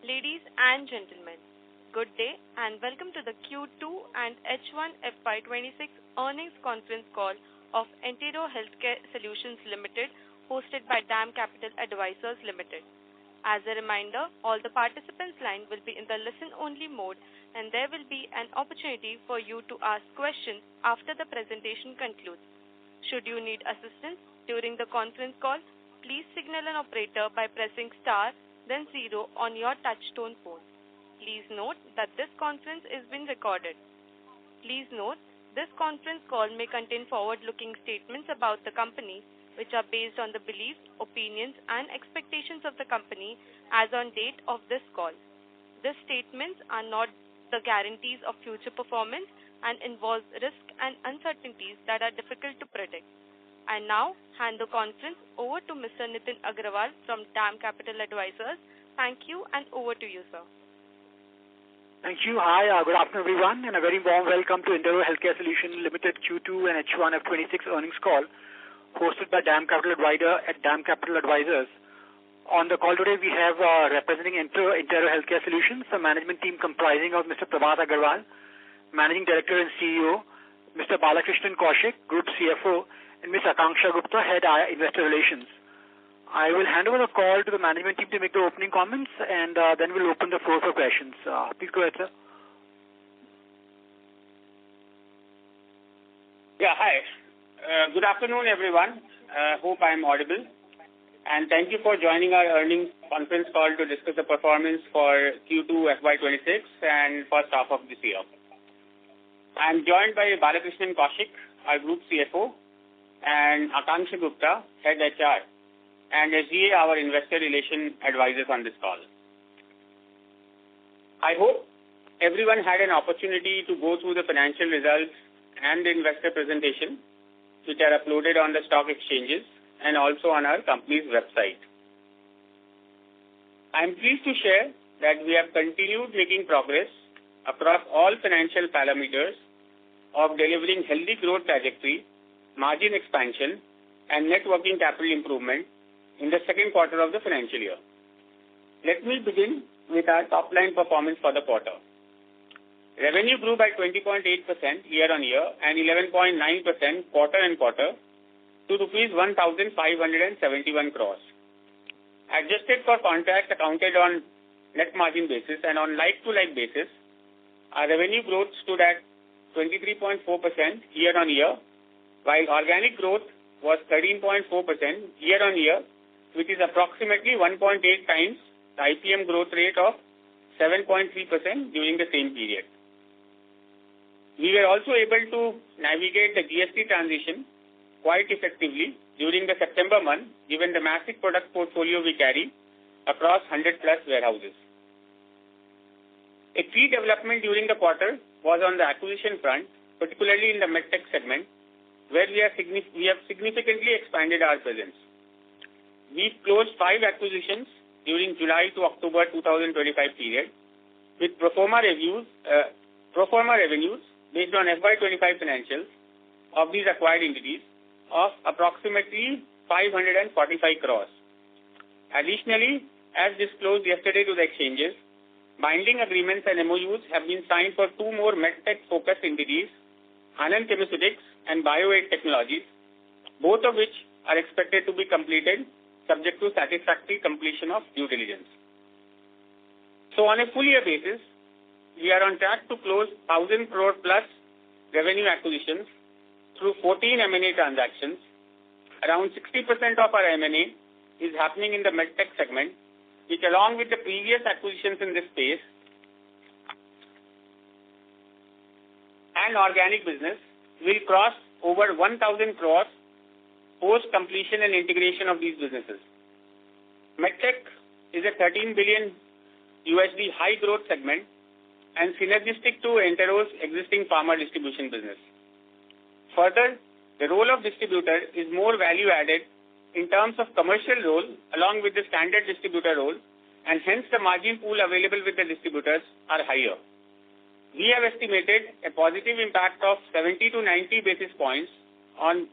Ladies and gentlemen, good day and welcome to the Q2 and H1FY26 earnings conference call of Entero Healthcare Solutions Limited, hosted by DAM Capital Advisors Limited. As a reminder, all the participants' line will be in the listen-only mode, and there will be an opportunity for you to ask questions after the presentation concludes. Should you need assistance during the conference call, please signal an operator by pressing star then 0 on your touch-tone phone. Please note that this conference is being recorded. Please note, this conference call may contain forward-looking statements about the company, which are based on the beliefs, opinions, and expectations of the company as on date of this call. These statements are not the guarantees of future performance and involve risks and uncertainties that are difficult to predict. I now hand the conference over to Mr. Nitin Agrawal from DAM Capital Advisors. Thank you, and over to you, sir. Thank you. Hi, good afternoon, everyone, and a very warm welcome to Entero Healthcare Solutions Limited Q2 and H1F26 earnings call, hosted by DAM Capital Advisor at DAM Capital Advisors. On the call today, we have representing Entero Healthcare Solutions, a management team comprising of Mr. Prabhat Agarwal, Managing Director and CEO, Mr. Balakrishnan Kaushik, Group CFO, and Ms. Akanksha Gupta, Head Investor Relations. I will hand over the call to the management team to make the opening comments, and then we'll open the floor for questions. Please go ahead, sir. Yeah, hi. Good afternoon, everyone. Hope I'm audible. And thank you for joining our earnings conference call to discuss the performance for Q2 FY26 and first half of this year. I'm joined by Balakrishnan Kaushik, our Group CFO, and Akanksha Gupta, Head HR, and SGA, our Investor Relations Advisors on this call. I hope everyone had an opportunity to go through the financial results and the investor presentation, which are uploaded on the stock exchanges and also on our company's website. I'm pleased to share that we have continued making progress across all financial parameters of delivering healthy growth trajectory, margin expansion, and net working capital improvement in the second quarter of the financial year. Let me begin with our top-line performance for the quarter. Revenue grew by 20.8% year-on-year and 11.9% quarter-on-quarter to rupees 1,571 crores. Adjusted for contracts accounted on net margin basis and on like-to-like basis, our revenue growth stood at 23.4% year-on-year, while organic growth was 13.4% year-on-year, which is approximately 1.8 times the IPM growth rate of 7.3% during the same period. We were also able to navigate the GST transition quite effectively during the September month, given the massive product portfolio we carry across 100+ warehouses. A key development during the quarter was on the acquisition front, particularly in the medtech segment, where we have significantly expanded our presence. We've closed 5 acquisitions during July to October 2025 period, with pro forma revenues based on FY25 financials of these acquired entities of approximately 545 crores. Additionally, as disclosed yesterday to the exchanges, binding agreements and MOUs have been signed for 2 more medtech-focused entities, Anand Chemiceuticals and Bio8 Technologies, both of which are expected to be completed subject to satisfactory completion of due diligence. So on a full year basis, we are on track to close 1,000 crore plus revenue acquisitions through 14 M&A transactions. Around 60% of our M&A is happening in the medtech segment, which along with the previous acquisitions in this space and organic business will cross over 1,000 crores post completion and integration of these businesses. MedTech is a $13 billion high growth segment and synergistic to Entero's existing pharma distribution business. Further, the role of distributor is more value added in terms of commercial role along with the standard distributor role, and hence the margin pool available with the distributors are higher. We have estimated a positive impact of 70 to 90 basis points on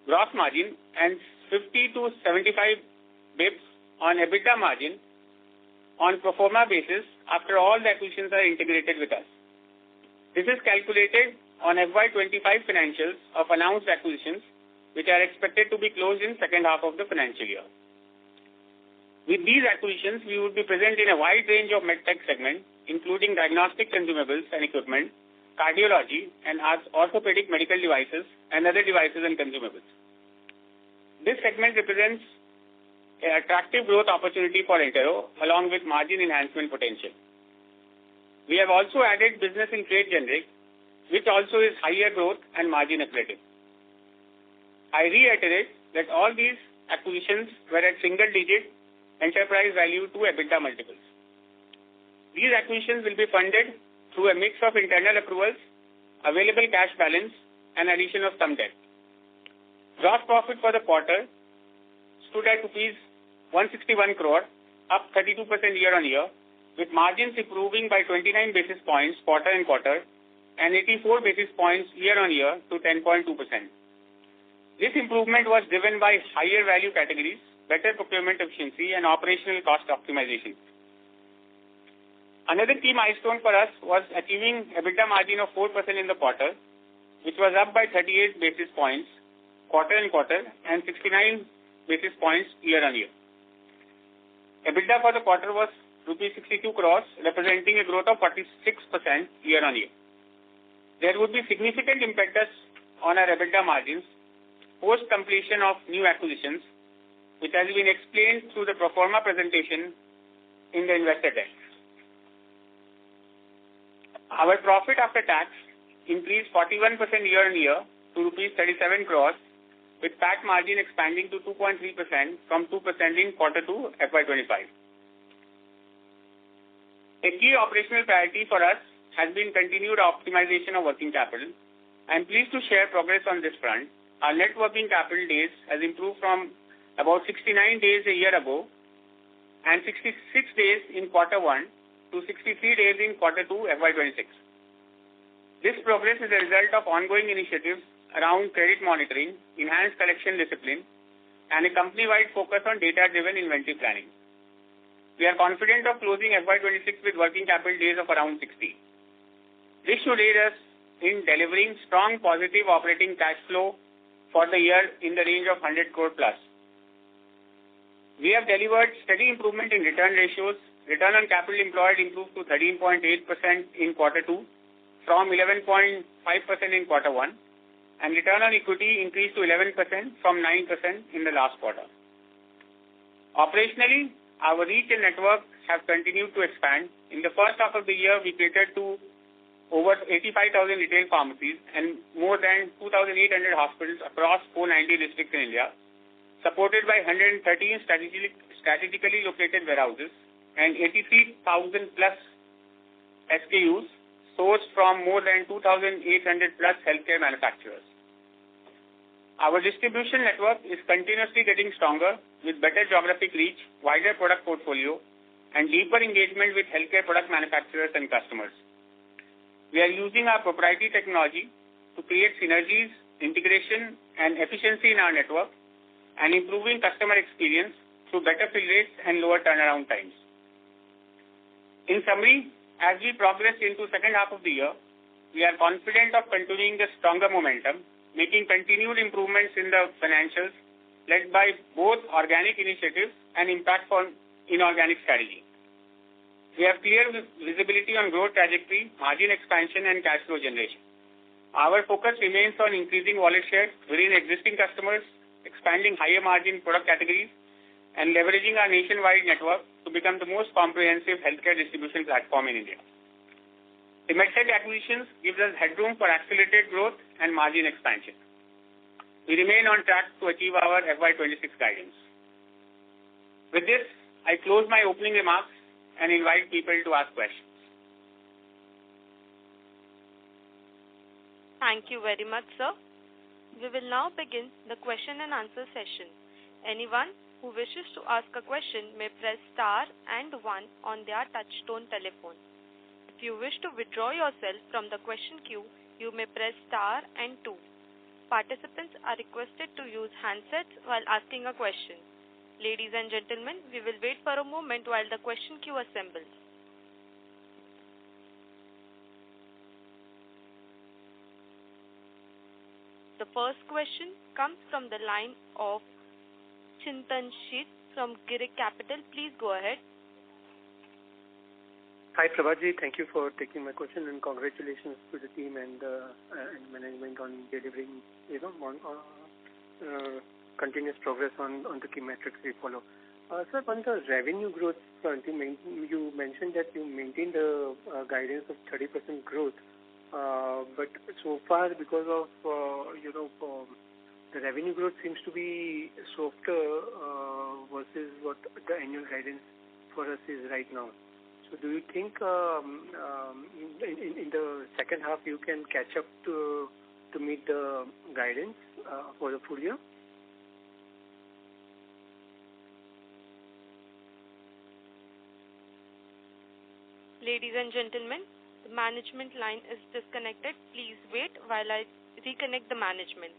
gross margin and 50 to 75 bips on EBITDA margin on pro forma basis after all the acquisitions are integrated with us. This is calculated on FY25 financials of announced acquisitions, which are expected to be closed in second half of the financial year. With these acquisitions, we would be present in a wide range of medtech segment, including diagnostic consumables and equipment, cardiology, and orthopedic medical devices and other devices and consumables. This segment represents an attractive growth opportunity for Entero, along with margin enhancement potential. We have also added business in trade generic, which also is higher growth and margin accretive. I reiterate that all these acquisitions were at single-digit enterprise value to EBITDA multiples. These acquisitions will be funded through a mix of internal accruals, available cash balance, and addition of some debt. Gross profit for the quarter stood at rupees 161 crore, up 32% year-on-year, with margins improving by 29 basis points quarter-on-quarter and 84 basis points year-on-year to 10.2%. This improvement was driven by higher value categories, better procurement efficiency, and operational cost optimization. Another key milestone for us was achieving EBITDA margin of 4% in the quarter, which was up by 38 basis points quarter-on-quarter and 69 basis points year-on-year. EBITDA for the quarter was rupees 62 crores, representing a growth of 46% year-on-year. There would be significant impetus on our EBITDA margins post completion of new acquisitions, which has been explained through the pro forma presentation in the investor deck. Our profit after tax increased 41% year-on-year to rupees 37 crores, with PAT margin expanding to 2.3% from 2% in Q2 FY26. A key operational priority for us has been continued optimization of working capital. I am pleased to share progress on this front. Our net working capital days has improved from about 69 days a year ago and 66 days in Q1 to 63 days in Q2 FY26. This progress is a result of ongoing initiatives around credit monitoring, enhanced collection discipline, and a company-wide focus on data-driven inventory planning. We are confident of closing FY26 with working capital days of around 60. This should aid us in delivering strong positive operating cash flow for the year in the range of 100 crore plus. We have delivered steady improvement in return ratios. Return on capital employed improved to 13.8% in Q2 from 11.5% in Q1, and return on equity increased to 11% from 9% in the last quarter. Operationally, our reach and network have continued to expand. In the first half of the year, we catered to over 85,000 retail pharmacies and more than 2,800 hospitals across 490 districts in India, supported by 113 strategically located warehouses and 83,000 plus SKUs sourced from more than 2,800 plus healthcare manufacturers. Our distribution network is continuously getting stronger with better geographic reach, wider product portfolio, and deeper engagement with healthcare product manufacturers and customers. We are using our proprietary technology to create synergies, integration, and efficiency in our network and improving customer experience through better fill rates and lower turnaround times. In summary, as we progress into second half of the year, we are confident of continuing the stronger momentum, making continued improvements in the financials led by both organic initiatives and impact from inorganic strategy. We have clear visibility on growth trajectory, margin expansion, and cash flow generation. Our focus remains on increasing wallet share within existing customers, expanding higher margin product categories, and leveraging our nationwide network to become the most comprehensive healthcare distribution platform in India. The medtech acquisitions gives us headroom for accelerated growth and margin expansion. We remain on track to achieve our FY26 guidance. With this, I close my opening remarks and invite people to ask questions. Thank you very much, sir. We will now begin the question and answer session. Anyone who wishes to ask a question may press star and 1 on their touch-tone telephone. If you wish to withdraw yourself from the question queue, you may press star and 2. Participants are requested to use handsets while asking a question. Ladies and gentlemen, we will wait for a moment while the question queue assembles. The first question comes from the line of Chintan Sheth from Girik Capital. Please go ahead. Hi, Prabhatji. Thank you for taking my question, and congratulations to the team and management on delivering, on continuous progress on the key metrics we follow. Sir, on the revenue growth front, you mentioned that you maintained a guidance of 30% growth, but so far because of the revenue growth seems to be softer versus what the annual guidance for us is right now. So do you think in the second half you can catch up to meet the guidance for the full year? Ladies and gentlemen, the management line is disconnected. Please wait while I reconnect the management.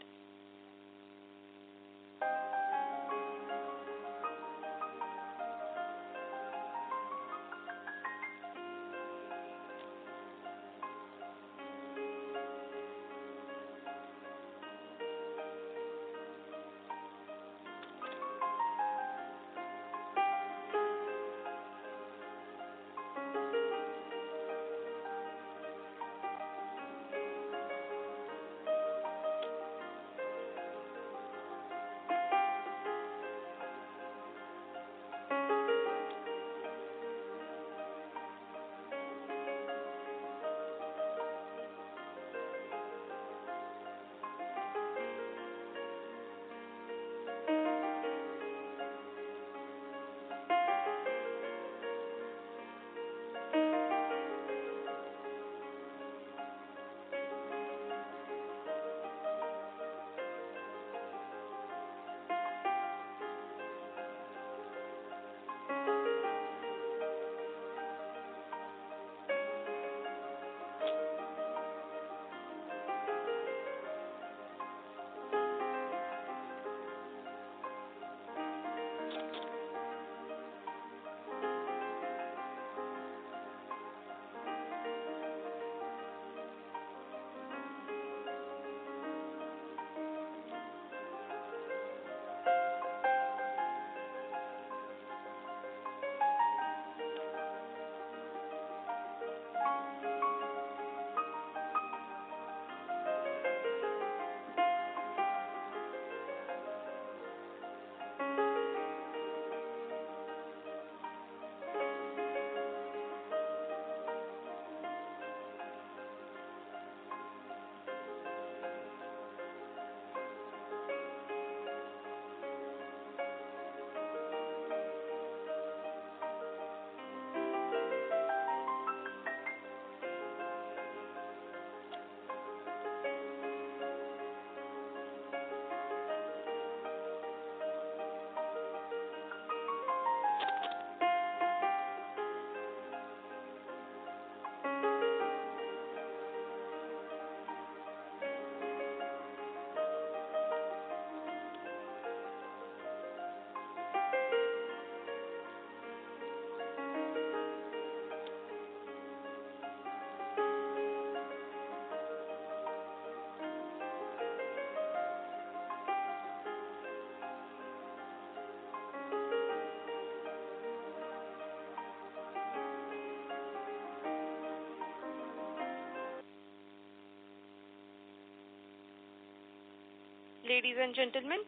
Ladies and gentlemen,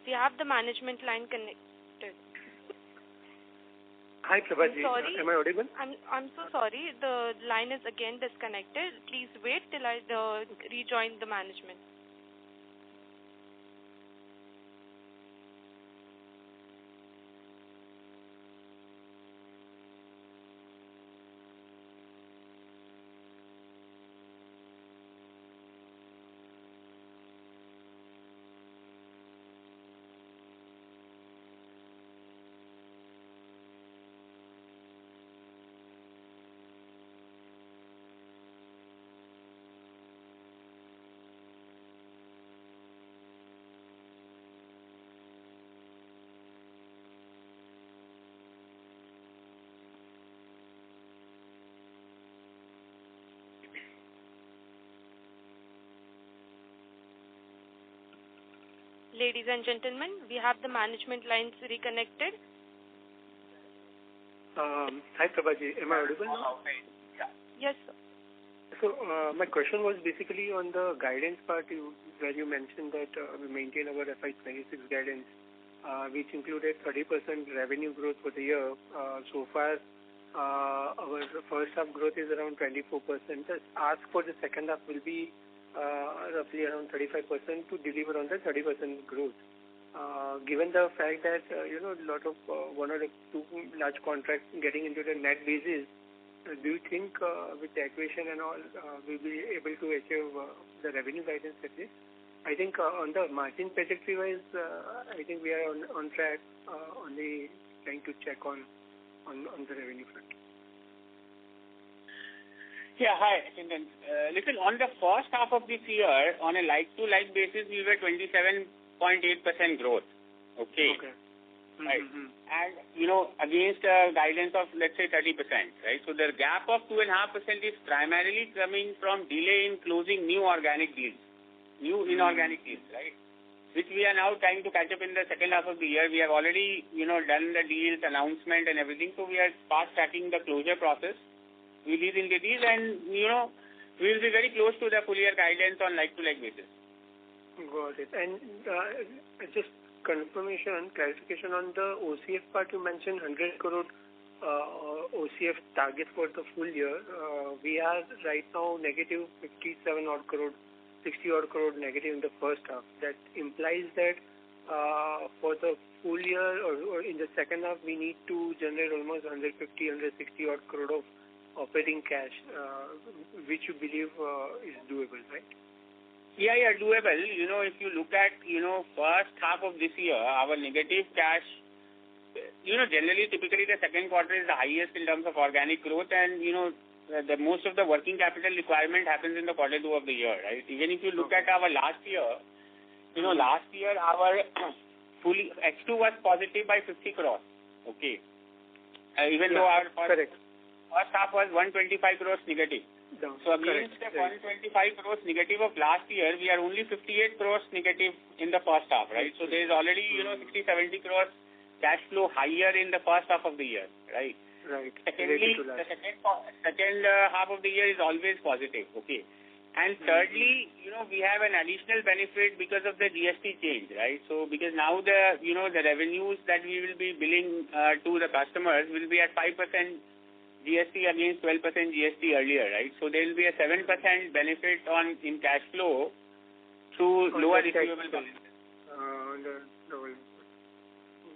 we have the management line connected. Hi, Prabhatji. Sorry. Am I audible? I'm so sorry. The line is again disconnected. Please wait till I rejoin the management. Ladies and gentlemen, we have the management lines reconnected. Hi, Prabhaji. Am I audible now? Yes, sir. So, my question was basically on the guidance part, where you mentioned that we maintain our FY26 guidance, which included 30% revenue growth for the year. So far, our first half growth is around 24%. The ask for the second half will be roughly around 35% to deliver on the 30% growth. Given the fact that, a lot of one or two large contracts getting into the net basis, do you think with the equation and all, we'll be able to achieve the revenue guidance at least? I think on the margin trajectory wise, I think we are on track, only trying to check on the revenue front. Yeah, hi, Chintan. Listen, on the first half of this year, on a like-to-like basis, we were 27.8% growth. Okay. Right. Mm-hmm. And, against a guidance of, let's say, 30%, right? So the gap of 2.5% is primarily coming from delay in closing new organic deals, new inorganic deals, right? Which we are now trying to catch up in the second half of the year. We have already, done the deals, announcement and everything. So we are fast tracking the closure process, releasing the deals, and, we will be very close to the full year guidance on like-to-like basis. Got it. And just confirmation, clarification on the OCF part, you mentioned 100 crore OCF target for the full year. We are right now negative 57 odd crore, 60 odd crore negative in the first half. That implies that for the full year or in the second half, we need to generate almost 150, 160 odd crore of operating cash, which you believe is doable, right? Yeah, doable. If you look at, first half of this year, our negative cash, generally, typically the second quarter is the highest in terms of organic growth, and, the most of the working capital requirement happens in the quarter 2 of the year, right? Even if you look at our last year, last year our fully H2 was positive by 50 crores. Okay. Even though our first half was 125 crores negative. So against the 125 crores negative of last year, we are only 58 crores negative in the first half, right? So there is already, 60-70 crores cash flow higher in the first half of the year, right? Right. Secondly, the second half of the year is always positive, okay? And thirdly, we have an additional benefit because of the GST change, right? So because now the revenues that we will be billing to the customers will be at 5% GST against 12% GST earlier, right? So there will be a 7% benefit in cash flow through lower receivable balance.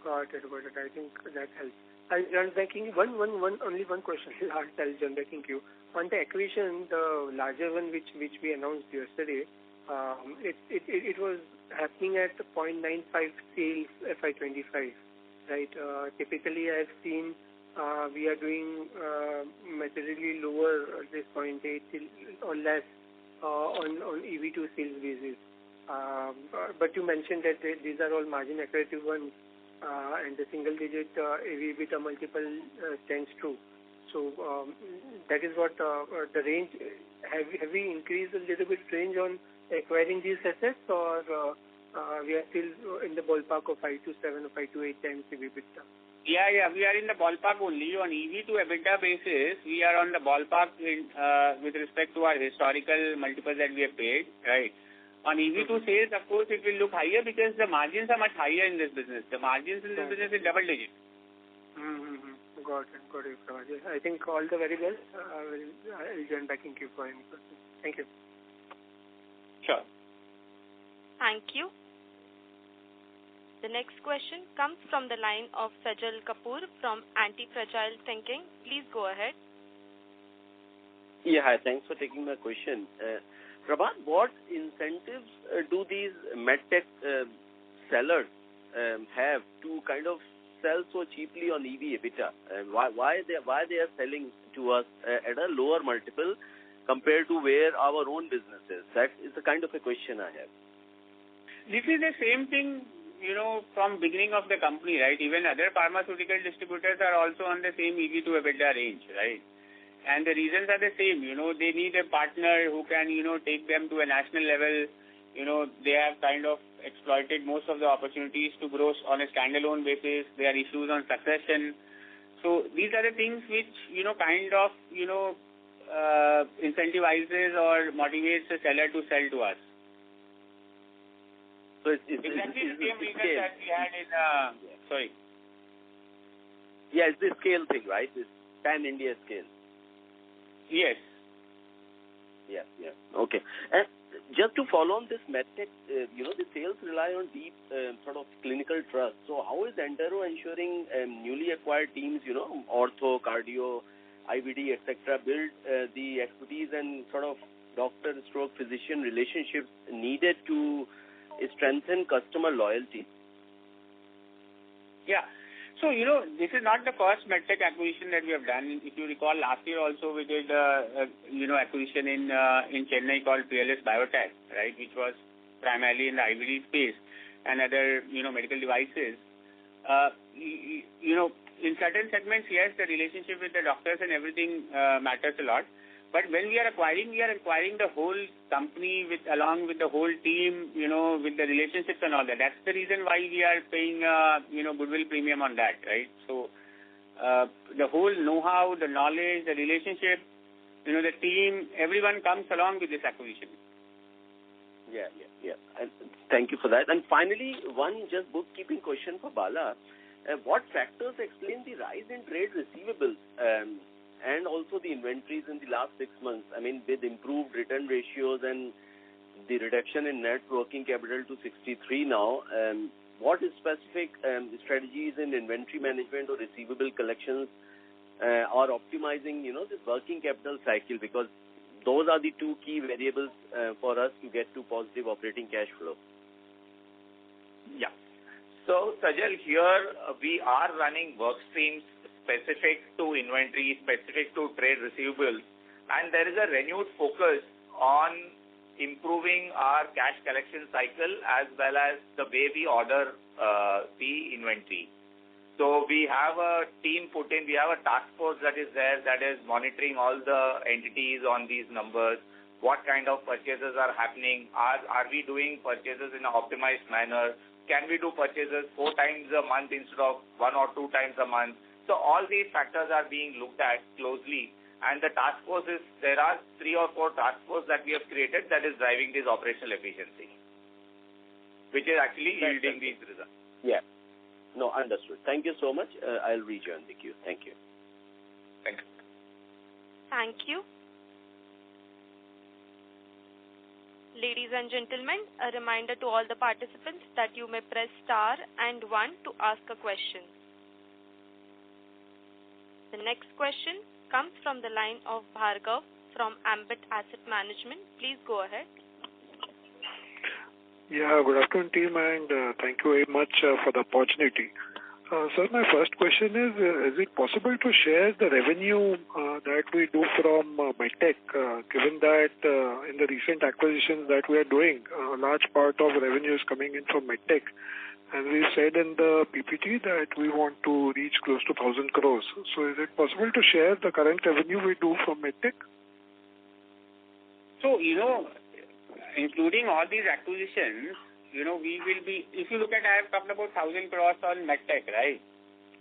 Got it. I think that helps. I'll join back in only one question. I'll join back in queue. On the acquisition, the larger one which we announced yesterday, it was happening at 0.95 sales FY25, right? Typically, I've seen we are doing materially lower at this 0.8 or less on EV2 sales basis. But you mentioned that these are all margin accretive ones, and the single digit EV/EBITDA multiple stands true. So that is what the range. Have we increased a little bit range on acquiring these assets, or we are still in the ballpark of 5 to 7 or 5 to 8 times EV/EBITDA? Yeah, we are in the ballpark only. On EV to EBITDA basis, we are on the ballpark with respect to our historical multiples that we have paid, right? On EV to sales, of course, it will look higher because the margins are much higher in this business. The margins in this business is double digit. Got it. I think all the very best. I'll join back in queue for any questions. Thank you. Sure. Thank you. The next question comes from the line of Sajal Kapoor from Anti-Fragile Thinking. Please go ahead. Yeah, hi. Thanks for taking my question. Prabhat, what incentives do these medtech sellers have to kind of sell so cheaply on EV/EBITDA? Why they are selling to us at a lower multiple compared to where our own business is? That is the kind of a question I have. This is the same thing, from beginning of the company, right? Even other pharmaceutical distributors are also on the same EV to EBITDA range, right? And the reasons are the same. They need a partner who can, take them to a national level, they have kind of exploited most of the opportunities to grow on a standalone basis. There are issues on succession. So these are the things which, kind of, incentivizes or motivates the seller to sell to us. So it's exactly the same reason that we had in, sorry. Yeah, it's the scale thing, right? It's pan-India scale. Yes. Yeah. Okay. And just to follow on this medtech, the sales rely on deep sort of clinical trust. So how is Entero ensuring newly acquired teams, ortho, cardio, IBD, etc., build the expertise and sort of doctor-physician relationships needed to strengthen customer loyalty? Yeah. So, this is not the first medtech acquisition that we have done. If you recall, last year also we did, acquisition in Chennai called PLS Biotech, right, which was primarily in the IVD space and other, medical devices. In certain segments, yes, the relationship with the doctors and everything matters a lot. But when we are acquiring the whole company along with the whole team, with the relationships and all that. That's the reason why we are paying, goodwill premium on that, right? So, the whole know-how, the knowledge, the relationship, the team, everyone comes along with this acquisition. Yeah. And thank you for that. And finally, one just bookkeeping question for Bala. What factors explain the rise in trade receivables? And also the inventories in the last 6 months. I mean, with improved return ratios and the reduction in net working capital to 63 now, what is specific strategies in inventory management or receivable collections are optimizing, this working capital cycle? Because those are the two key variables for us to get to positive operating cash flow. Yeah. So, Sajal, here we are running work streams specific to inventory, specific to trade receivables, and there is a renewed focus on improving our cash collection cycle as well as the way we order the inventory. So we have a team put in, we have a task force that is there that is monitoring all the entities on these numbers, what kind of purchases are happening, are we doing purchases in an optimized manner, can we do purchases 4 times a month instead of 1 or 2 times a month. So all these factors are being looked at closely, and the task force there are 3 or 4 task force that we have created that is driving this operational efficiency, which is actually yielding these results. Yeah. No, understood. Thank you so much. I'll rejoin the queue. Thank you. Thank you. Thank you. Ladies and gentlemen, a reminder to all the participants that you may press star and 1 to ask a question. The next question comes from the line of Bhargav from Ambit Asset Management. Please go ahead. Yeah, good afternoon, team, and thank you very much for the opportunity. Sir, my first question is it possible to share the revenue that we do from MedTech, given that in the recent acquisitions that we are doing, a large part of revenue is coming in from MedTech. And we said in the PPT that we want to reach close to 1,000 crores. So is it possible to share the current revenue we do from MedTech? So, including all these acquisitions, we will be, if you look at, I have talked about 1,000 crores on MedTech, right?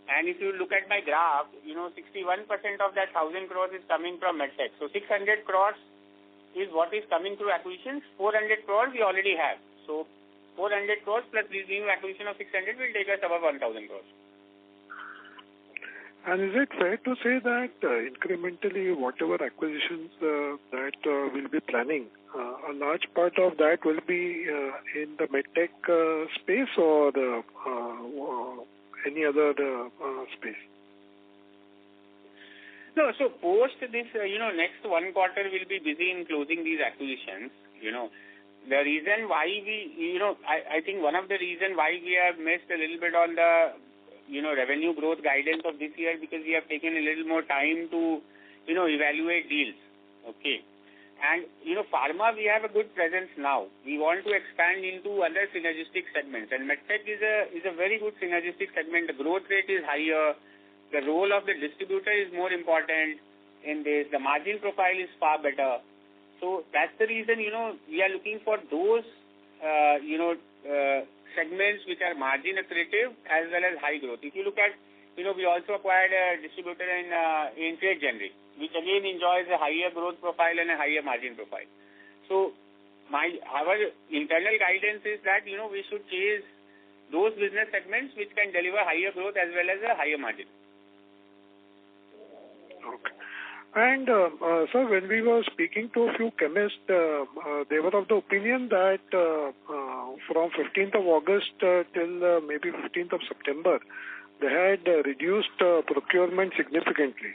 And if you look at my graph, 61% of that 1,000 crores is coming from MedTech. So 600 crores is what is coming through acquisitions. 400 crores we already have. So 400 crores plus this new acquisition of 600 will take us above 1,000 crores. And is it fair to say that incrementally whatever acquisitions that we'll be planning, a large part of that will be in the MedTech space or any other space? No, so post this, next 1 quarter we'll be busy in closing these acquisitions, The reason why I think one of the reasons why we have missed a little bit on the, revenue growth guidance of this year because we have taken a little more time to, evaluate deals. Okay. And, pharma, we have a good presence now. We want to expand into other synergistic segments. And MedTech is a very good synergistic segment. The growth rate is higher. The role of the distributor is more important in this. The margin profile is far better. So that's the reason, we are looking for those segments which are margin accretive as well as high growth. If you look at, we also acquired a distributor in trade generic, which again enjoys a higher growth profile and a higher margin profile. So our internal guidance is that, we should chase those business segments which can deliver higher growth as well as a higher margin. Okay. And, sir, when we were speaking to a few chemists, they were of the opinion that from 15th of August till maybe 15th of September, they had reduced procurement significantly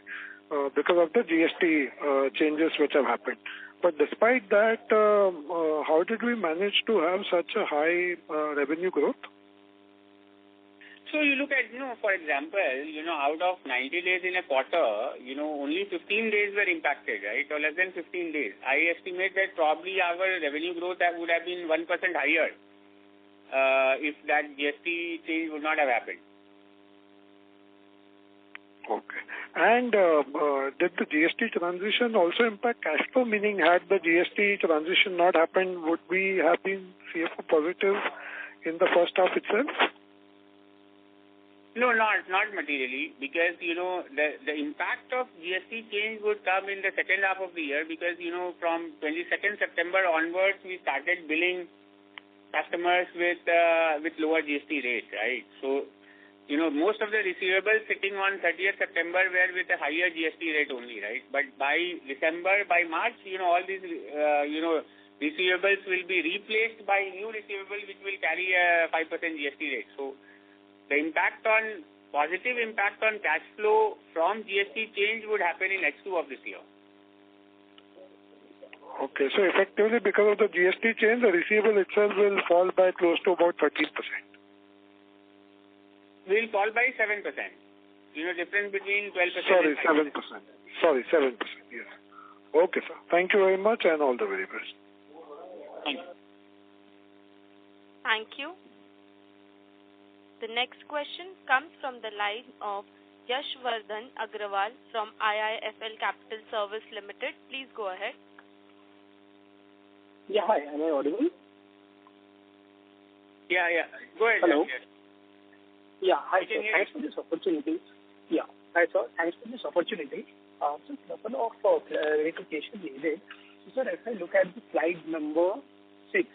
because of the GST changes which have happened. But despite that, how did we manage to have such a high revenue growth? So you look at, for example, out of 90 days in a quarter, only 15 days were impacted, right? Or less than 15 days. I estimate that probably our revenue growth would have been 1% higher if that GST change would not have happened. Okay. And did the GST transition also impact cash flow? Meaning, had the GST transition not happened, would we have been CFO positive in the first half itself? No, not materially, because, the impact of GST change would come in the second half of the year because, from 22nd September onwards, we started billing customers with lower GST rate, right? So, most of the receivables sitting on 30th September were with a higher GST rate only, right? But by December, by March, all these, receivables will be replaced by new receivables which will carry a 5% GST rate. So, the positive impact on cash flow from GST change would happen in H2 of this year. Okay, so effectively because of the GST change, the receivable itself will fall by close to about 13%. Will fall by 7%. Difference between 12% Sorry, and 5%. 7%. Sorry, 7%, yes. Okay, sir. Thank you very much and all the very best. Thank you. Thank you. The next question comes from the line of Yashvardhan Agrawal from IIFL Capital Service Limited. Please go ahead. Yeah, hi. Am I audible? Yeah. Go ahead. Hello. Yes. Yeah, hi, sir. Thanks for this opportunity. Yeah, hi, sir. Thanks for this opportunity. So, a couple of clarification needed. So, sir, if I look at the slide number 6,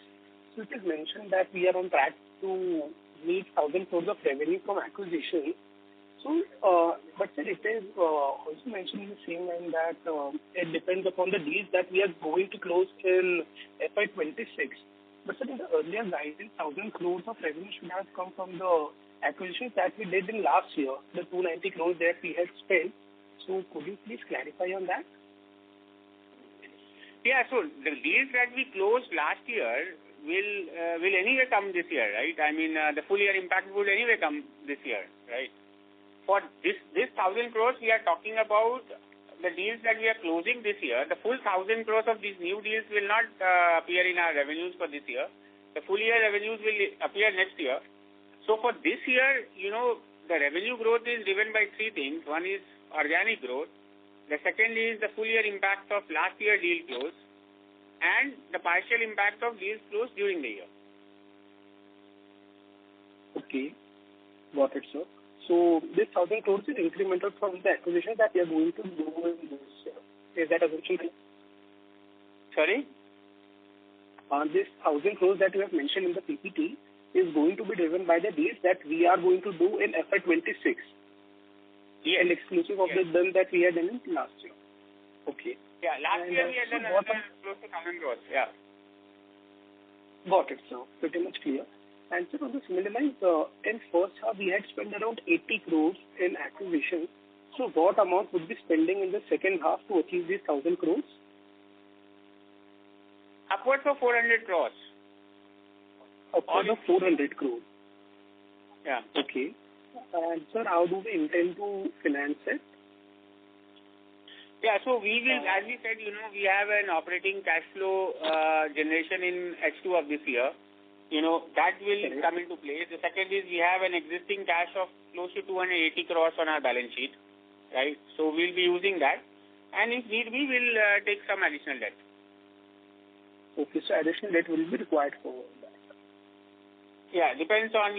so it is mentioned that we are on track to meet 1,000 crores of revenue from acquisition. So, but sir, it is also mentioned in the same line that it depends upon the deals that we are going to close in FY26. But sir, in the earlier guidance, 1,000 crores of revenue should have come from the acquisitions that we did in last year, the 290 crores that we had spent. So, could you please clarify on that? Yeah, so the deals that we closed last year will anyway come this year, right? I mean, the full year impact would anyway come this year, right? For this 1,000 crores, we are talking about the deals that we are closing this year. The full 1,000 crores of these new deals will not appear in our revenues for this year. The full year revenues will appear next year. So for this year, the revenue growth is driven by three things. One is organic growth. The second is the full year impact of last year deal close, and the partial impact of deals closed during the year. Okay, got it, sir. So this 1,000 crores is incremental from the acquisition that we are going to do in this year. Is that assumption right? Sorry? This 1,000 crores that you have mentioned in the PPT is going to be driven by the deals that we are going to do in FY26. Yes. And exclusive of the done that we had done in last year. Okay. Yeah, last year we had done close to 1,000 crores. Yeah. Got it, sir. Pretty much clear. And sir, on the similar lines, in first half we had spent around 80 crores in acquisition. So what amount would be spending in the second half to achieve these 1,000 crores? Upwards of 400 crores. Upwards of 400 crores. Yeah. Okay. And sir, how do we intend to finance it? Yeah, so we will, as we said, we have an operating cash flow generation in H2 of this year. That will come into play. The second is we have an existing cash of close to 280 crores on our balance sheet, right? So we'll be using that. And if need be, we'll take some additional debt. Okay, so additional debt will be required for that. Yeah, depends on,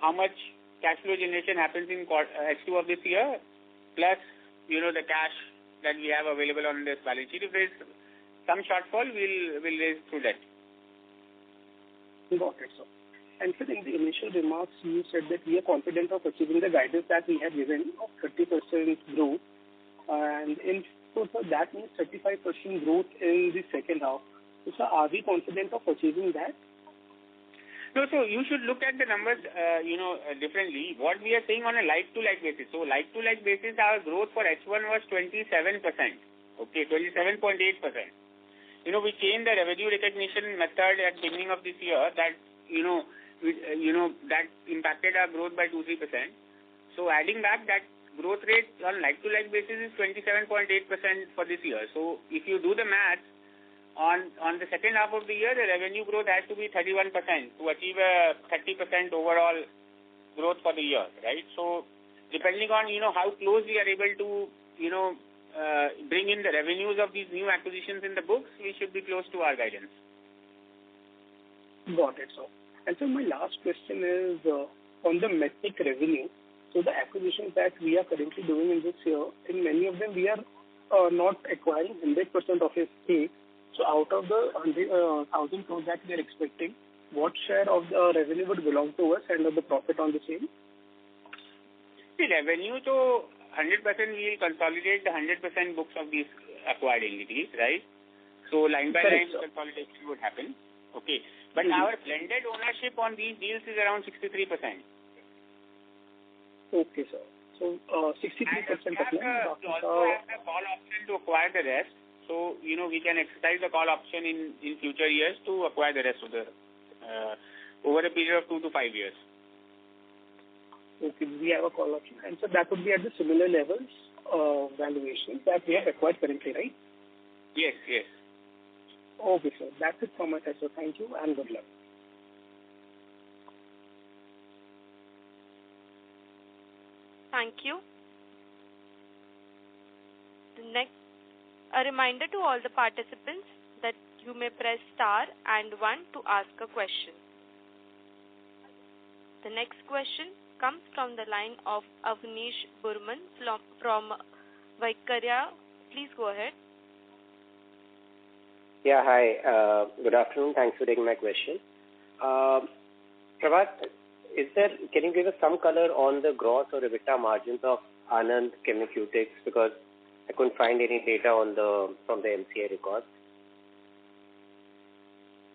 how much cash flow generation happens in H2 of this year, plus, the cash that we have available on this balance sheet. If there is some shortfall, we'll raise through that. Got it, sir. And sir, in the initial remarks, you said that we are confident of achieving the guidance that we have given of 30% growth. And so that means 35% growth in the second half. So, sir, are we confident of achieving that? No, so you should look at the numbers, differently. What we are saying on a like-to-like basis. So, like-to-like basis, our growth for H1 was 27%. Okay, 27.8%. We changed the revenue recognition method at the beginning of this year that, that impacted our growth by 2-3%. So, adding back that growth rate on like-to-like basis is 27.8% for this year. So, if you do the math, on the second half of the year, the revenue growth has to be 31% to achieve a 30% overall growth for the year, right? So, depending on, how close we are able to, bring in the revenues of these new acquisitions in the books, we should be close to our guidance. Got it, sir. And so my last question is on the medtech revenue. So the acquisitions that we are currently doing in this year, in many of them we are not acquiring 100% of a stake. So out of the 1,000 crores that we are expecting, what share of the revenue would belong to us and of the profit on the same? The revenue, so 100% we will consolidate the 100% books of these acquired entities, right? So line by line consolidation would happen. Okay. But our blended ownership on these deals is around 63%. Okay, sir. So 63% of we also have the call option to acquire the rest. So, we can exercise the call option in future years to acquire the rest of the, over a period of 2 to 5 years. Okay, we have a call option. And so that would be at the similar levels of valuation that we have acquired currently, right? Yes, yes. Okay, sir. That's it from my side, so thank you and good luck. Thank you. A reminder to all the participants that you may press star and 1 to ask a question. The next question comes from the line of Avnish Burman from Vaikarya. Please go ahead. Yeah, hi. Good afternoon. Thanks for taking my question. Prabhat, can you give us some color on the gross or EBITDA margins of Anand Chemiceutics, because I couldn't find any data from the MCA records.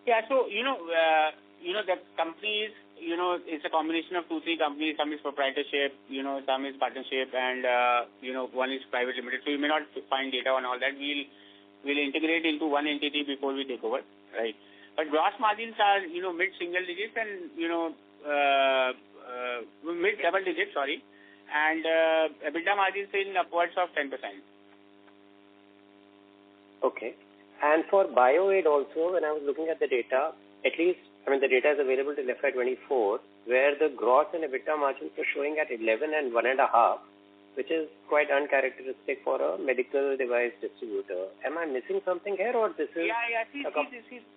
Yeah, so, the companies, it's a combination of 2-3 companies. Some is proprietorship, some is partnership, and, one is private limited. So you may not find data on all that. We'll integrate into one entity before we take over, right? But gross margins are, mid-single digits and, mid-double digits, sorry. And EBITDA margins in upwards of 10%. Okay. And for BioAid also, when I was looking at the data, at least, the data is available till FY24, where the gross and EBITDA margins are showing at 11 and 1.5, which is quite uncharacteristic for a medical device distributor. Am I missing something here, or this is... Yeah. See,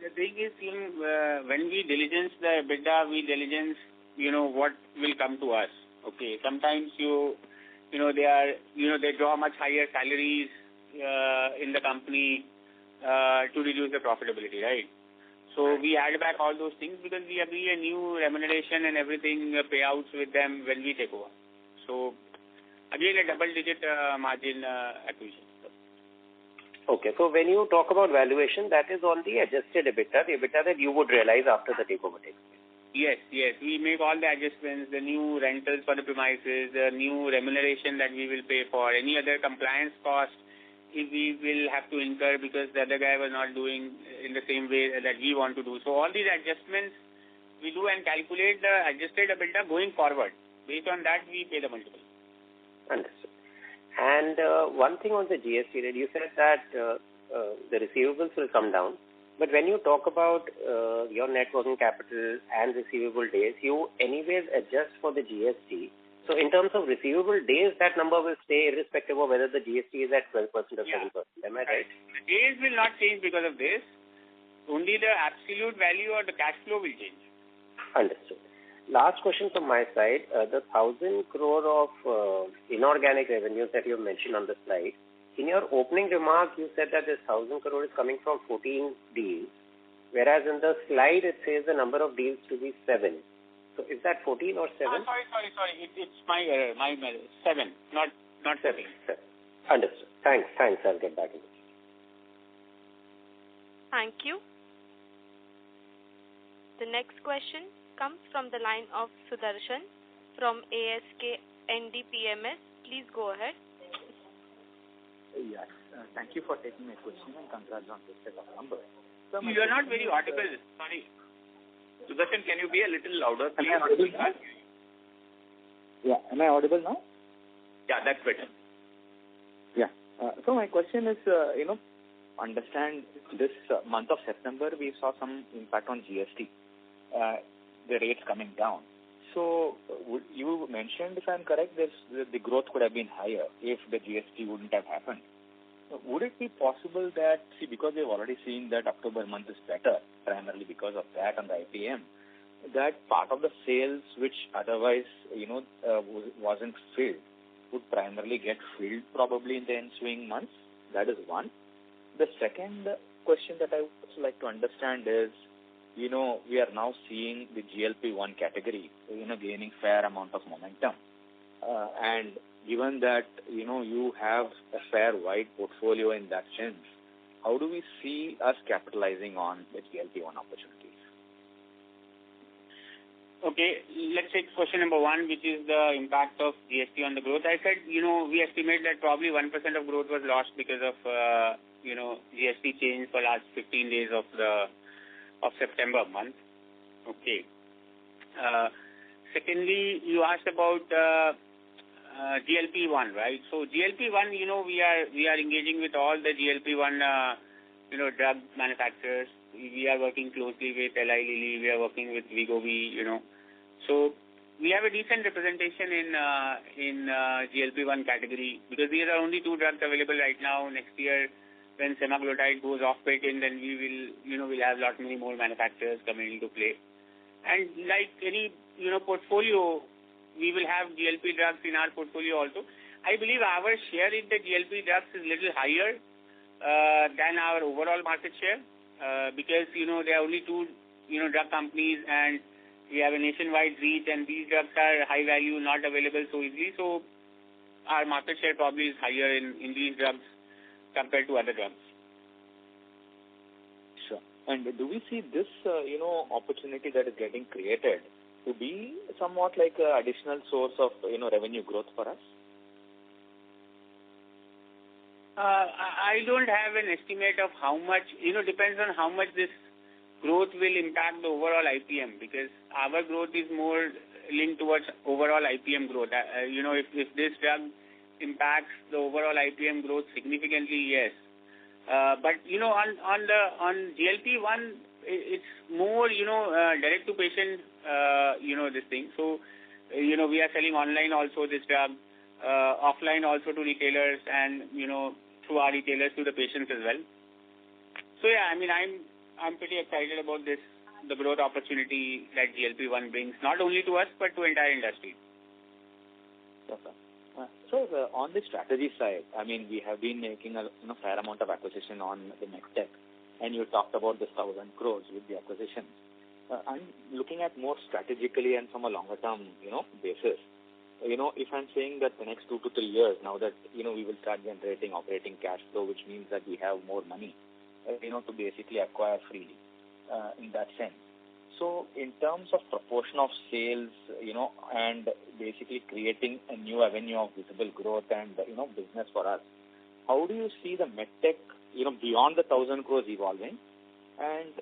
the thing is, when we diligence the EBITDA, we diligence, what will come to us. Okay. Sometimes they draw much higher salaries in the company to reduce the profitability, right? So we add back all those things because we agree a new remuneration and everything payouts with them when we take over. So again, a double-digit margin acquisition. Okay, so when you talk about valuation, that is on the adjusted EBITDA, the EBITDA that you would realize after the takeover takes place. Yes. We make all the adjustments, the new rentals for the premises, the new remuneration that we will pay for, any other compliance cost we will have to incur because the other guy was not doing in the same way that we want to do. So all these adjustments we do and calculate the adjusted EBITDA going forward. Based on that, we pay the multiple. Understood. And one thing on the GST, you said that the receivables will come down. But when you talk about your net working capital and receivable days, you anyways adjust for the GST. So in terms of receivable days, that number will stay irrespective of whether the GST is at 12% or 7%. Am I right? The days will not change because of this. Only the absolute value or the cash flow will change. Understood. Last question from my side. The 1,000 crore of inorganic revenues that you mentioned on the slide, in your opening remarks, you said that this 1,000 crore is coming from 14 deals, whereas in the slide it says the number of deals to be 7. So is that 14 or 7? Sorry. It's my error. My 7, not 14. Understood. Thanks. I'll get back in. Thank you. The next question comes from the line of Sudarshan from ASK NDPMS. Please go ahead. Yes. Thank you for taking my question and congrats on this set of numbers. So you are not very audible. Sorry. Sudarshan, can you be a little louder, please? Am I audible now? Yeah. Am I audible now? Yeah, that's better. Yeah. So my question is, understand this month of September, we saw some impact on GST, the rates coming down. So you mentioned, if I'm correct, the growth could have been higher if the GST wouldn't have happened. Would it be possible that, because we've already seen that October month is better, primarily because of that on the IPM, that part of the sales which otherwise, wasn't filled would primarily get filled probably in the ensuing months? That is one. The second question that I would also like to understand is, we are now seeing the GLP-1 category, gaining fair amount of momentum. And given that, you have a fair wide portfolio in that sense, how do we see us capitalizing on the GLP-1 opportunities? Okay, let's take question number 1, which is the impact of GST on the growth. I said, we estimate that probably 1% of growth was lost because of, GST change for last 15 days of September month. Okay. Secondly, you asked about GLP-1, right? So GLP-1, we are engaging with all the GLP-1, drug manufacturers. We are working closely with Eli Lilly. We are working with Wegovy, So we have a decent representation in GLP-1 category because these are only 2 drugs available right now. Next year, when semaglutide goes off patent, then we will, we'll have lot many more manufacturers coming into play. And like any, portfolio, we will have GLP drugs in our portfolio also. I believe our share in the GLP drugs is little higher than our overall market share because, there are only 2, drug companies and we have a nationwide reach and these drugs are high value, not available so easily. So our market share probably is higher in these drugs compared to other drugs. Sure. And do we see this, opportunity that is getting created to be somewhat like an additional source of, revenue growth for us? I don't have an estimate of how much, depends on how much this growth will impact the overall IPM because our growth is more linked towards overall IPM growth. If this drug impacts the overall IPM growth significantly, yes. But, on GLP-1, it's more, direct to patient, this thing. So, we are selling online also this drug, offline also to retailers and, through our retailers to the patients as well. So, yeah, I'm pretty excited about this, the growth opportunity that GLP-1 brings, not only to us, but to entire industry. Okay. So, on the strategy side, we have been making a fair amount of acquisition on the MedTech, and you talked about this 1,000 crores with the acquisition. I'm looking at more strategically and from a longer term, basis. If I'm saying that the next 2 to 3 years, now that, we will start generating operating cash flow, which means that we have more money, to basically acquire freely, in that sense. So in terms of proportion of sales, and basically creating a new avenue of visible growth and, business for us, how do you see the MedTech, beyond the 1,000 crores evolving? And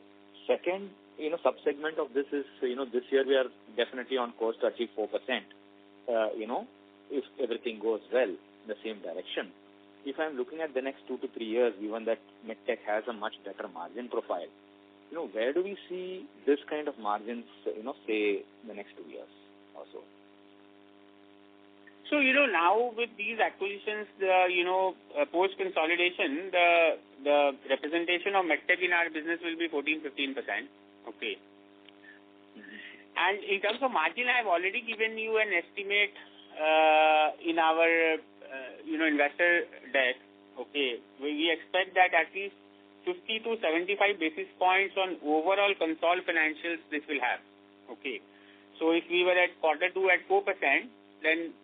second, subsegment of this is, this year we are definitely on course to achieve 4%, if everything goes well in the same direction. If I'm looking at the next 2 to 3 years, given that MedTech has a much better margin profile, where do we see this kind of margins, say, in the next 2 years or so? So, now with these acquisitions, post-consolidation, the representation of MedTech in our business will be 14-15%. Okay. And in terms of margin, I have already given you an estimate in our investor deck. Okay, we expect that at least 50 to 75 basis points on overall consolidated financials this will have. Okay, so if we were at Q2 at 4%, then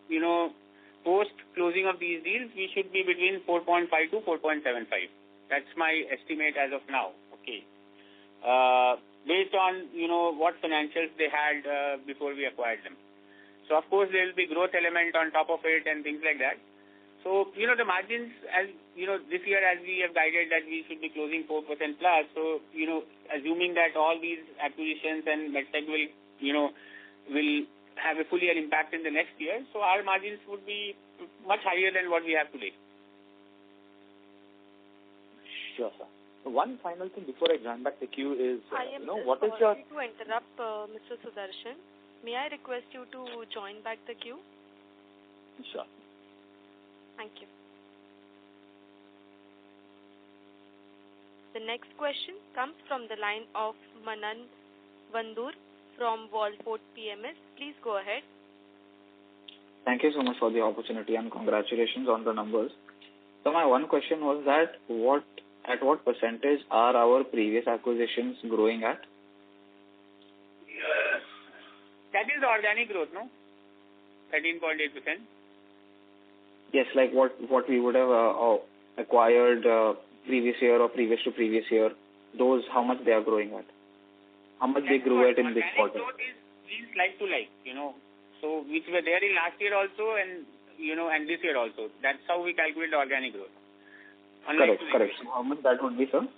post closing of these deals we should be between 4.5 to 4.75. That's my estimate as of now. Okay, based on what financials they had before we acquired them. So of course there will be growth element on top of it and things like that. So the margins, as this year as we have guided that we should be closing 4% plus. So assuming that all these acquisitions and medtech will have a full year impact in the next year, so our margins would be much higher than what we have today. Sure, sir. One final thing before I join back the queue is, what is your... to interrupt, Mr. Sudarshan. May I request you to join back the queue? Sure. Thank you. The next question comes from the line of Manan Vandur from Wallfort PMS. Please go ahead. Thank you so much for the opportunity and congratulations on the numbers. So my one question was that at what percentage are our previous acquisitions growing at? That is organic growth, no? 13.8%. Yes, like what we would have acquired previous year or previous to previous year, those how much they are growing at? How much they grew at in this quarter? Organic growth is like to like, so which were there in last year also and and this year also. That's how we calculate organic growth. Correct. So how much that would be, sir?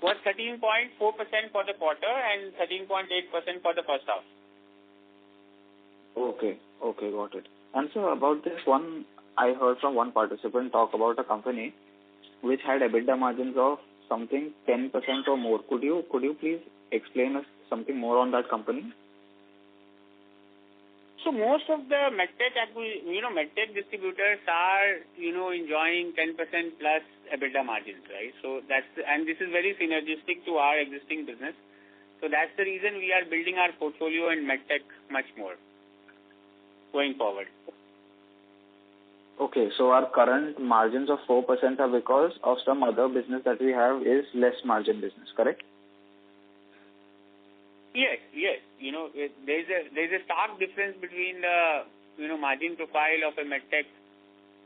Was 13.4% for the quarter and 13.8% for the first half. Okay, got it. And so about this one, I heard from one participant talk about a company which had EBITDA margins of something 10% or more. Could you please explain us something more on that company? So most of the medtech medtech distributors are enjoying 10% plus EBITDA margins, right? So and this is very synergistic to our existing business. So that's the reason we are building our portfolio in medtech much more going forward. Okay, so our current margins of 4% are because of some other business that we have is less margin business, correct? Yes. There's a stark difference between the margin profile of a medtech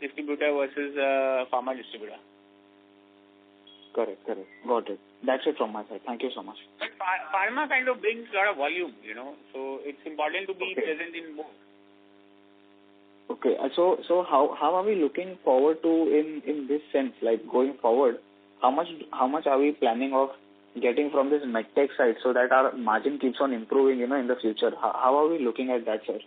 distributor versus a pharma distributor. Correct. Got it. That's it from my side. Thank you so much. But pharma kind of brings a lot of volume, so it's important to be present in both. Okay, so how are we looking forward to in this sense, like going forward? How much are we planning of getting from this medtech side so that our margin keeps on improving, in the future? How are we looking at that, sir?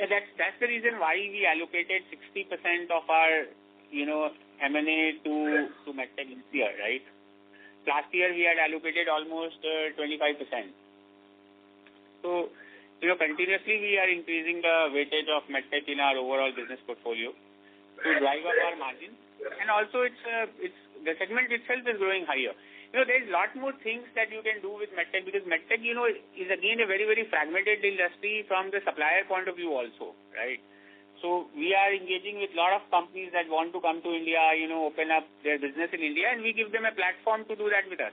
Yeah, that's the reason why we allocated 60% of our, M&A to medtech this year, right? Last year we had allocated almost 25%. So, continuously we are increasing the weightage of medtech in our overall business portfolio to drive up our margins. And also it's the segment itself is growing higher. There's a lot more things that you can do with medtech because medtech, is again a very, very fragmented industry from the supplier point of view also, right? So we are engaging with a lot of companies that want to come to India, open up their business in India, and we give them a platform to do that with us.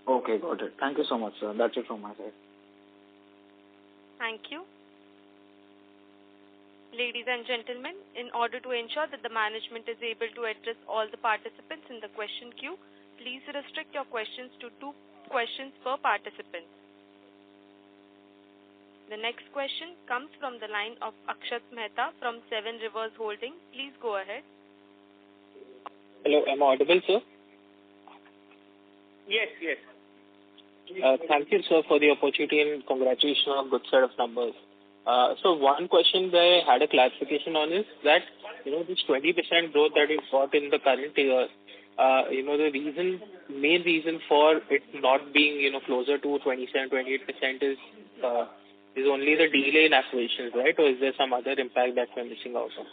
Okay, got it. Thank you so much, sir. That's it from my side. Thank you. Ladies and gentlemen, in order to ensure that the management is able to address all the participants in the question queue, please restrict your questions to 2 questions per participant. The next question comes from the line of Akshat Mehta from Seven Rivers Holding. Please go ahead. Hello, am I audible, sir? Yes. Thank you, sir, for the opportunity and congratulations on a good set of numbers. So one question that I had a clarification on is that, this 20% growth that we've got in the current year, the main reason for it not being, closer to 27-28% is only the delay in acquisitions, right? Or is there some other impact that we're missing out on?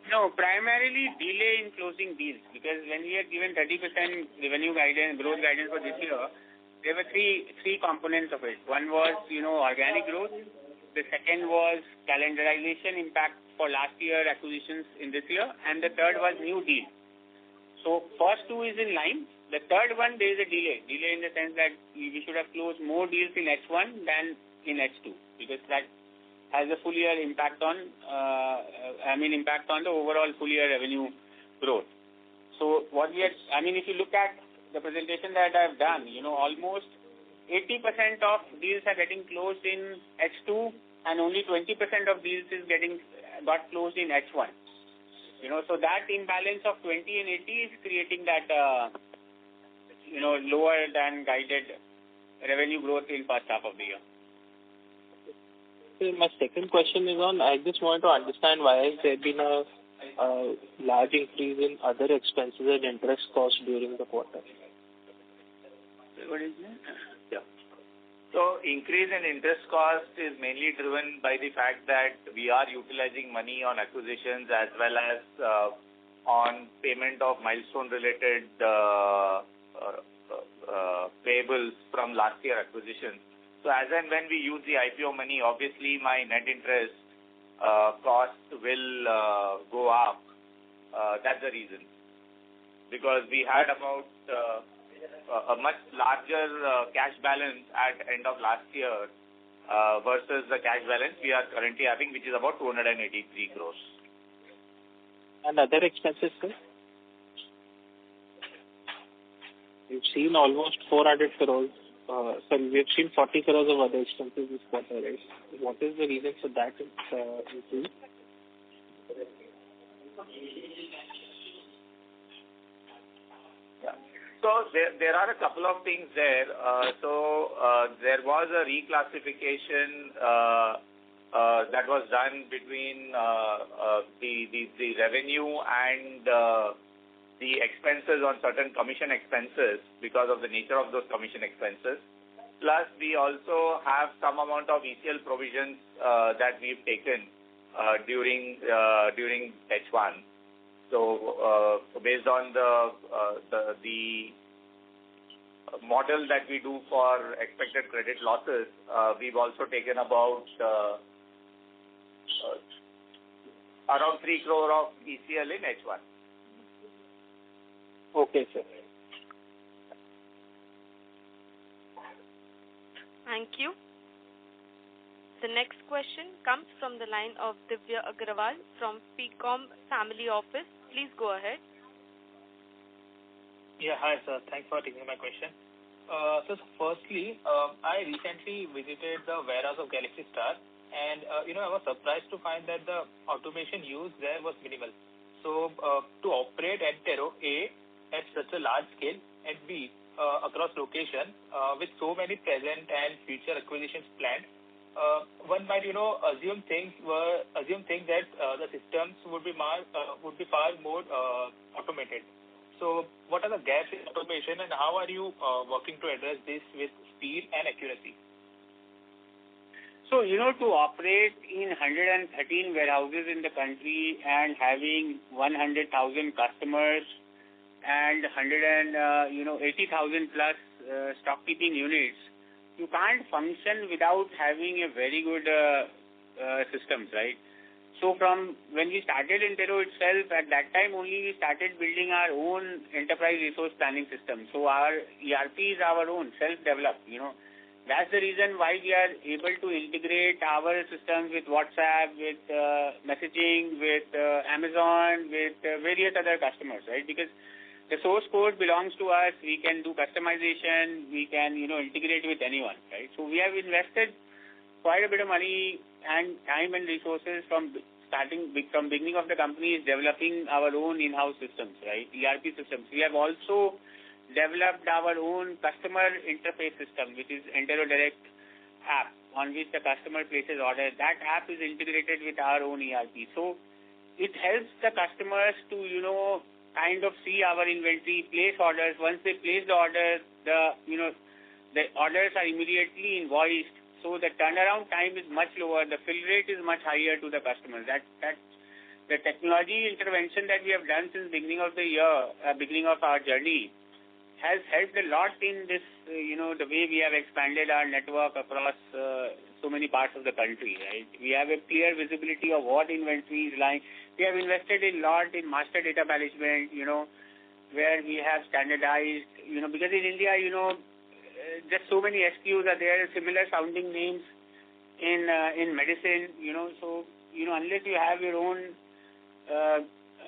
No, primarily delay in closing deals, because when we had given 30% revenue guidance, growth guidance for this year, there were three components of it. One was, organic growth. The second was calendarization impact for last year acquisitions in this year, and the third was new deal. So first two is in line. The third one, there is a delay. Delay in the sense that we should have closed more deals in H1 than in H2, because that has a full year impact on, impact on the overall full year revenue growth. So what we had, if you look at the presentation that I've done, almost 80% of deals are getting closed in H2, and only 20% of deals got closed in H1. So that imbalance of 20 and 80 is creating that, lower than guided revenue growth in first half of the year. My second question is on, I just want to understand why has there been a large increase in other expenses and interest costs during the quarter? What is that? Yeah. So increase in interest cost is mainly driven by the fact that we are utilizing money on acquisitions as well as on payment of milestone-related payables from last year acquisitions. So as and when we use the IPO money, obviously my net interest cost will go up. That's the reason. Because we had about a much larger cash balance at end of last year versus the cash balance we are currently having, which is about 283 crores. And other expenses, sir? We've seen almost 400 crores. We've seen 40 crores of other expenses this quarter, right? What is the reason for that increase? Yeah. So there are a couple of things there. There was a reclassification that was done between the revenue and the expenses on certain commission expenses because of the nature of those commission expenses. Plus, we also have some amount of ECL provisions that we've taken during H1. So, based on the model that we do for expected credit losses, we've also taken about around 3 crore of ECL in H1. Okay, sir. Thank you. The next question comes from the line of Divya Agrawal from PCOM Family Office. Please go ahead. Yeah, hi sir. Thanks for taking my question. So firstly, I recently visited the warehouse of Galaxy Star, and I was surprised to find that the automation used there was minimal. So to operate Entero, A, at such a large scale, and B, across location, with so many present and future acquisitions planned, one might assume things that the systems would be far more automated. So what are the gaps in automation, and how are you working to address this with speed and accuracy? So, to operate in 113 warehouses in the country and having 100,000 customers and 80,000 plus stock keeping units, you can't function without having a very good systems, right? So from when we started Entero itself, at that time only we started building our own enterprise resource planning system. So our ERP is our own, self-developed, That's the reason why we are able to integrate our systems with WhatsApp, with messaging, with Amazon, with various other customers, right? Because the source code belongs to us. We can do customization. We can, integrate with anyone, right? So we have invested quite a bit of money and time and resources from beginning of the company is developing our own in-house systems, right? ERP systems. We have also developed our own customer interface system, which is Entero Direct app, on which the customer places orders. That app is integrated with our own ERP. So it helps the customers to, kind of see our inventory, place orders. Once they place the orders, the orders are immediately invoiced. So the turnaround time is much lower. The fill rate is much higher to the customers. That's the technology intervention that we have done since beginning of the year, beginning of our journey, has helped a lot in this, the way we have expanded our network across so many parts of the country, right? We have a clear visibility of what inventory is lying. We have invested a lot in master data management, where we have standardized, because in India, just so many SKUs are there, similar sounding names in medicine, so, unless you have your own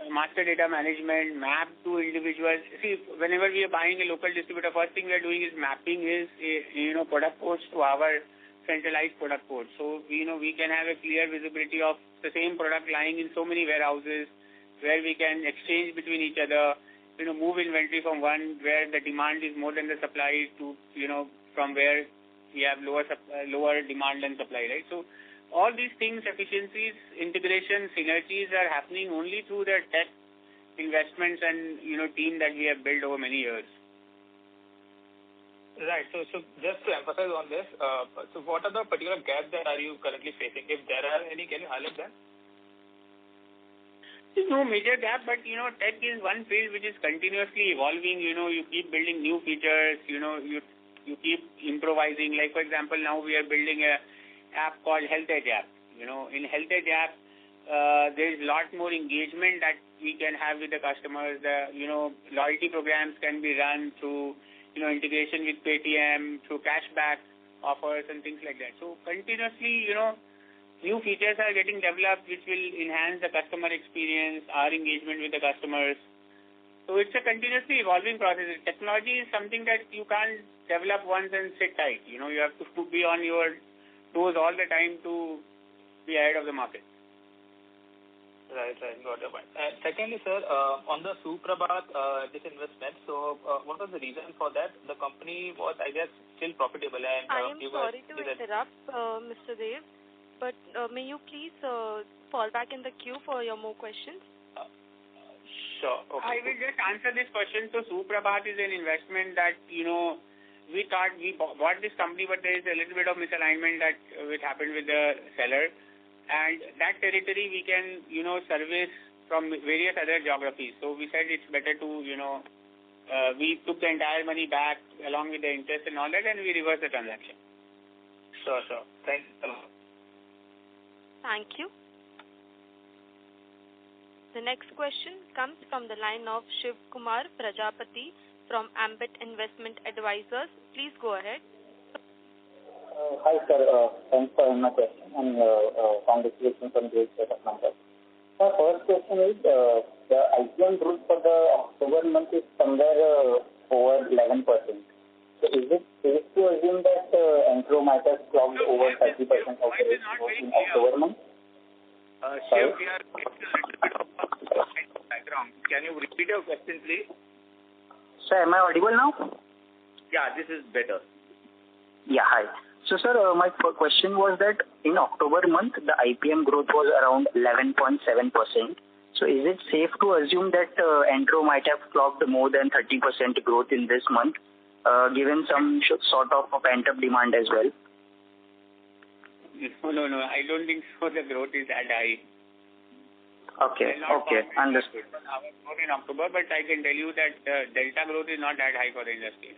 master data management mapped to individuals. See, whenever we are buying a local distributor, first thing we are doing is mapping his, product codes to our centralized product code. So, we can have a clear visibility of the same product lying in so many warehouses where we can exchange between each other, move inventory from one where the demand is more than the supply to, from where we have lower demand than supply, right? So, all these things, efficiencies, integration, synergies are happening only through the tech investments and, team that we have built over many years. Right. So just to emphasize on this, so what are the particular gaps that are you currently facing? If there are any, can you highlight them? There's no major gap, but, tech is one field which is continuously evolving. You keep building new features, you keep improvising. Like, for example, now we are building a app called Health Edge app. In Health Edge app, there is a lot more engagement that we can have with the customers. The, loyalty programs can be run through, integration with Paytm, through cashback offers and things like that. So continuously, new features are getting developed which will enhance the customer experience, our engagement with the customers. So it's a continuously evolving process. Technology is something that you can't develop once and sit tight. You have to be on your toes all the time to be ahead of the market. Right, got your point. And secondly, sir, on the Suprabhat disinvestment, so what was the reason for that? The company was, I guess, still profitable. And I am sorry to interrupt, Mr. Dev, but may you please fall back in the queue for your more questions? Sure. Okay. I will just answer this question. So Suprabhat is an investment that, we thought we bought this company, but there is a little bit of misalignment that which happened with the seller. And that territory we can, service from various other geographies. So we said it's better to, we took the entire money back along with the interest and all that, and we reversed the transaction. Sure. Thanks a lot. Thank you. The next question comes from the line of Shiv Kumar Prajapati from Ambit Investment Advisors. Please go ahead. Hi, sir. Thanks for my question and congratulations on great set of numbers. My first question is the IPM growth for the October month is somewhere over 11%. So is it safe to assume that Entero might have clocked over 30% of the growth in October month? Shiv, we are getting a little bit of background. Can you repeat your question, please? Sir, am I audible now? Yeah, this is better. Yeah, hi. So, sir, my question was that in October month, the IPM growth was around 11.7%. So, is it safe to assume that Entero might have clocked more than 30% growth in this month, given some sort of pent-up demand as well? No. I don't think so. The growth is that high. Okay. Understood. Our growth in October, but I can tell you that delta growth is not that high for the industry.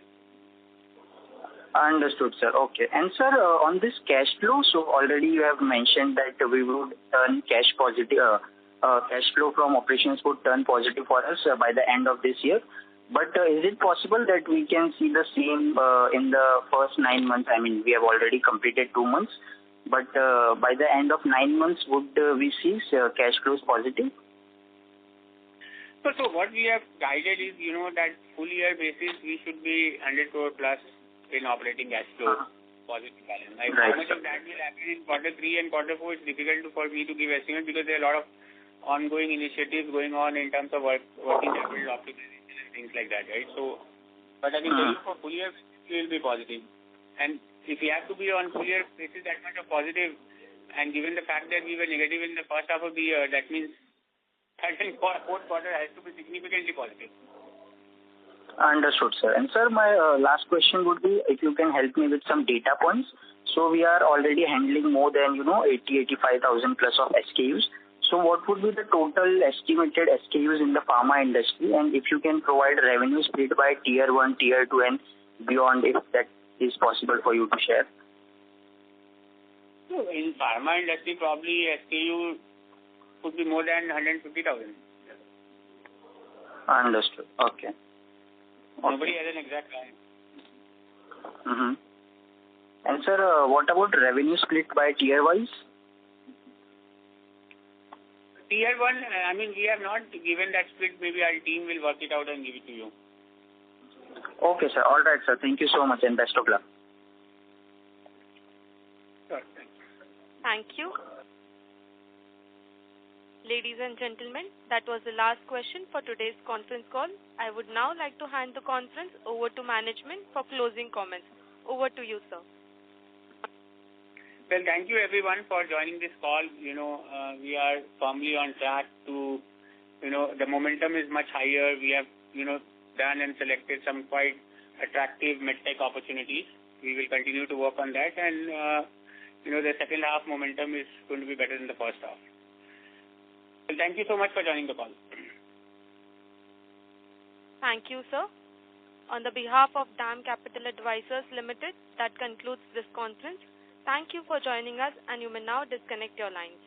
Understood, sir. Okay. And sir, on this cash flow, so already you have mentioned that we would turn cash positive, cash flow from operations would turn positive for us by the end of this year. But is it possible that we can see the same in the first 9 months? I mean, we have already completed 2 months, but by the end of 9 months, would we see cash flows positive? So what we have guided is, that full year basis, we should be 100 crore plus in operating cash flow, positive balance. Like right. How much of that will happen in quarter 3 and quarter 4, it's difficult for me to give estimate because there are a lot of ongoing initiatives going on in terms of working capital optimization and things like that, right? So, but I can tell you for full year, we will be positive. And if we have to be on full year basis that much of positive, and given the fact that we were negative in the first half of the year, that means third and fourth quarter has to be significantly positive. Understood, sir. And sir, my last question would be if you can help me with some data points. So we are already handling more than 85,000 plus of SKUs. So what would be the total estimated SKUs in the pharma industry, and if you can provide revenue split by tier 1, tier 2 and beyond, if that is possible for you to share? So in pharma industry, probably SKU could be more than 150,000. Understood. Okay. Nobody has an exact count. Mm-hmm. And sir, what about revenue split by tier wise? Tier 1, I mean, we have not given that split. Maybe our team will work it out and give it to you. Okay, sir. All right, sir. Thank you so much and best of luck. Sure. Thank you. Ladies and gentlemen, that was the last question for today's conference call. I would now like to hand the conference over to management for closing comments. Over to you, sir. Well, thank you everyone for joining this call. We are firmly on track to, the momentum is much higher. We have, done and selected some quite attractive medtech opportunities. We will continue to work on that, and, the second half momentum is going to be better than the first half. Well, thank you so much for joining the call. Thank you, sir. On the behalf of DAM Capital Advisors Limited, that concludes this conference. Thank you for joining us, and you may now disconnect your lines.